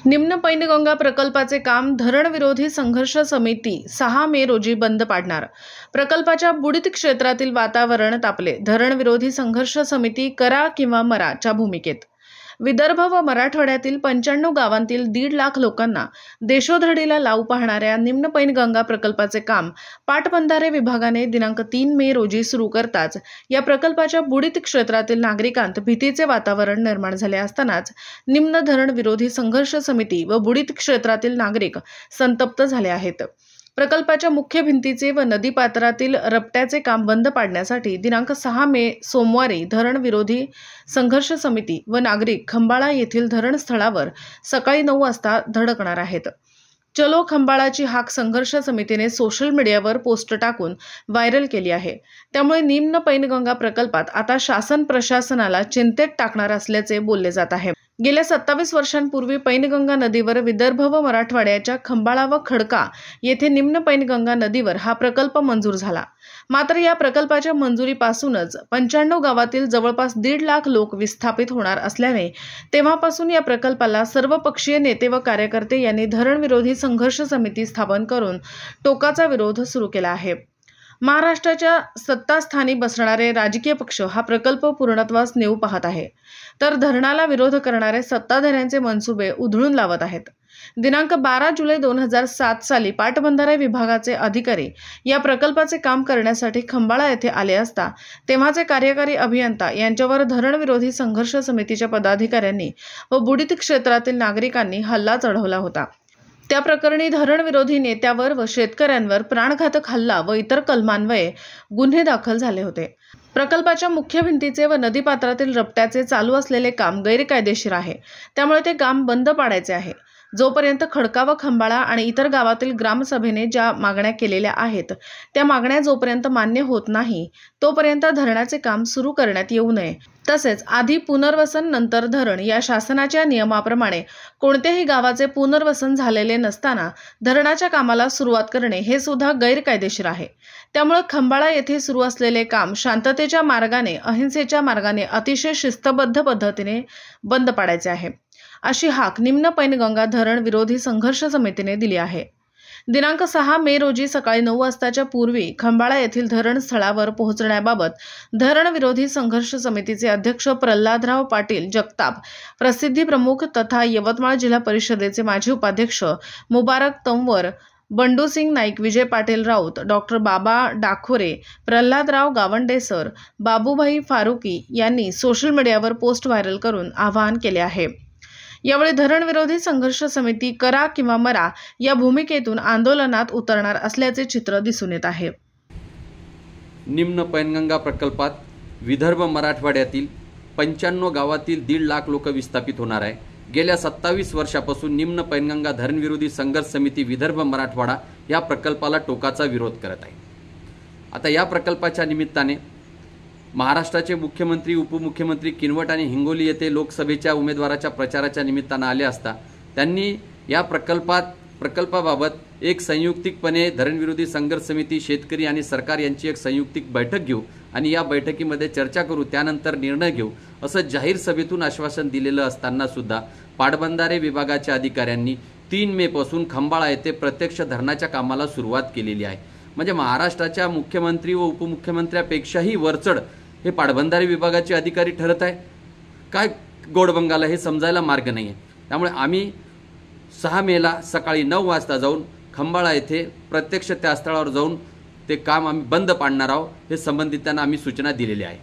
निम्न पैनगंगा प्रकल्पाचे काम धरणविरोधी संघर्ष समिती 6 मे रोजी बंद पाडणार। प्रकल्पाच्या बुडीत क्षेत्रातील वातावरण तापले। धरणविरोधी संघर्ष समिती करा किंवा मरा च्या भूमिकेत। विदर्भ व मराठवाड्यातील 95 गावांतील 1.5 लाख लोकांना देशोधडीला लावू पाहणाऱ्या निम्न पैनगंगा प्रकल्पाचे काम पाटबंधारे विभागाने दिनांक 3 मे रोजी सुरू करताच या प्रकल्पाच्या बुडीत क्षेत्रातील नागरिकांत भीतीचे वातावरण निर्माण झाले असतानाच निम्न धरण विरोधी संघर्ष समिती व बुडीत क्षेत्रातील नागरिक संतप्त झाले आहेत। प्रकल्पाच्या मुख्य भिंतीचे व नदीपात्रातील रपट्याचे काम बंद पाडण्यासाठी दिनांक 6 मे सोमवारी धरण विरोधी संघर्ष समिती व नागरिक खंबाळा येथील धरण स्थळावर सकाळी 9 वाजता धडकणार आहेत। चलो खंबाळाची हाक संघर्ष समितीने सोशल मीडियावर पोस्ट टाकून व्हायरल केली आहे। त्यामुळे निम्न पैनगंगा प्रकल्पात आता शासन प्रशासनाला चिंतेत टाकणार असल्याचे बोलले जात आहे। गेल्या 27 वर्षांपूर्वी पैनगंगा नदीवर विदर्भ व मराठवाड्याच्या खंबाळा व खडका येथे निम्न पैनगंगा नदीवर हा प्रकल्प मंजूर झाला। मात्र या प्रकल्पाच्या मंजुरीपासूनच 95 गावातील जवळपास 1.5 लाख लोक विस्थापित होणार असल्याने तेव्हापासून या प्रकल्पाला सर्वपक्षीय नेते व कार्यकर्ते यांनी धरण विरोधी संघर्ष समिती स्थापन करून टोकाचा विरोध सुरू केला आहे। महाराष्ट्राच्या सत्तास्थानी बसणारे राजकीय पक्ष हा प्रकल्प पूर्णत्वास नेऊ पाहत आहे, तर धरणाला विरोध करणारे सत्ताधाऱ्यांचे मनसुबे उधळून लावत आहेत। दिनांक 12 जुलै 2007 साली पाटबंधारे विभागाचे अधिकारी या प्रकल्पाचे काम करण्यासाठी खंबाळा येथे आले असता तेव्हाचे कार्यकारी अभियंता यांच्यावर धरण विरोधी संघर्ष समितीच्या पदाधिकाऱ्यांनी व बुडीत क्षेत्रातील नागरिकांनी हल्ला चढवला होता। त्या प्रकरणी धरण विरोधी नेत्यावर व शेतकऱ्यांवर प्राणघातक हल्ला व इतर कलमान्वये गुन्हे दाखल झाले होते। प्रकल्पाच्या मुख्य भिंतीचे व नदीपात्रातील रपट्याचे चालू असलेले काम गैरकायदेशीर आहे, त्यामुळे ते काम बंद पाडायचे आहे। जोपर्यंत खडका व खंबाळा आणि इतर गावातील ग्रामसभेने ज्या मागण्या केलेल्या आहेत त्या मागण्या जोपर्यंत मान्य होत नाही तोपर्यंत धरणाचे काम सुरू करण्यात येऊ नये। तसेच आधी पुनर्वसन नंतर धरण या शासनाच्या नियमाप्रमाणे कोणत्याही गावाचे पुनर्वसन झालेले नसताना धरणाच्या कामाला सुरुवात करणे हे सुद्धा गैरकायदेशीर आहे। त्यामुळे खंबाळा येथे सुरू असलेले काम शांततेच्या मार्गाने अहिंसेच्या मार्गाने अतिशय शिस्तबद्ध पद्धतीने बंद पाडायचे आहे, अशी हाक निम्न पैनगंगा धरण विरोधी संघर्ष समितीने दिली आहे। दिनांक 6 मे रोजी सकाळी 9 वाजताच्या पूर्वी खंबाळा येथील धरण स्थळावर पोहोचण्याबाबत धरण विरोधी संघर्ष समितीचे अध्यक्ष प्रल्हादराव पाटील जगताप, प्रसिद्धी प्रमुख तथा यवतमाळ जिल्हा परिषदेचे माजी उपाध्यक्ष मुबारक तंवर, बंडूसिंग नाईक, विजय पाटील राऊत, डॉक्टर बाबा डाखोरे, प्रल्हादराव गावंडेसर, बाबूभाई फारुकी यांनी सोशल मीडियावर पोस्ट व्हायरल करून आवाहन केले आहे। यावेळी धरण विरोधी संघर्ष समिती करा किंवा मरा या भूमिकेतून आंदोलनात उतरणार असल्याचे चित्र दिसून येत आहे। निम्न पैनगंगा प्रकल्पात विदर्भ मराठवाड्यातील 95 गावातील 1.5 लाख लोक विस्थापित होणार आहे। गेल्या 27 वर्षापासून निम्न पैनगंगा धरण विरोधी संघर्ष समिती विदर्भ मराठवाडा या प्रकल्पाला टोकाचा विरोध करत आहे। आता या प्रकल्पाच्या निमित्ताने महाराष्ट्राचे मुख्यमंत्री, उपमुख्यमंत्री किनवट आणि हिंगोली येथे लोकसभेच्या उमेदवाराच्या प्रचाराच्या निमित्ताने आले असता त्यांनी या प्रकल्पाबाबत एक संयुक्तिकपणे धरणविरोधी संघर्ष समिती, शेतकरी आणि सरकार यांची एक संयुक्तिक बैठक घेऊ आणि या बैठकीमध्ये चर्चा करू, त्यानंतर निर्णय घेऊ असं जाहीर सभेतून आश्वासन दिलेलं असताना सुद्धा पाटबंधारे विभागाच्या अधिकाऱ्यांनी 3 मे पासून खंबाळा येथे प्रत्यक्ष धरणाच्या कामाला सुरुवात केलेली आहे। म्हणजे महाराष्ट्राच्या मुख्यमंत्री व उपमुख्यमंत्र्यापेक्षाही वरचढ हे पाटबंधारे विभागाचे अधिकारी ठरत आहे। काय गोडबंगाला हे समजायला मार्ग नाही आहे। त्यामुळे आम्ही 6 मेला सकाळी 9 वाजता जाऊन खंबाळा येथे प्रत्यक्ष त्या स्थळावर जाऊन ते काम आम्ही बंद पाडणार आहोत हे संबंधितांना आम्ही सूचना दिलेल्या आहे।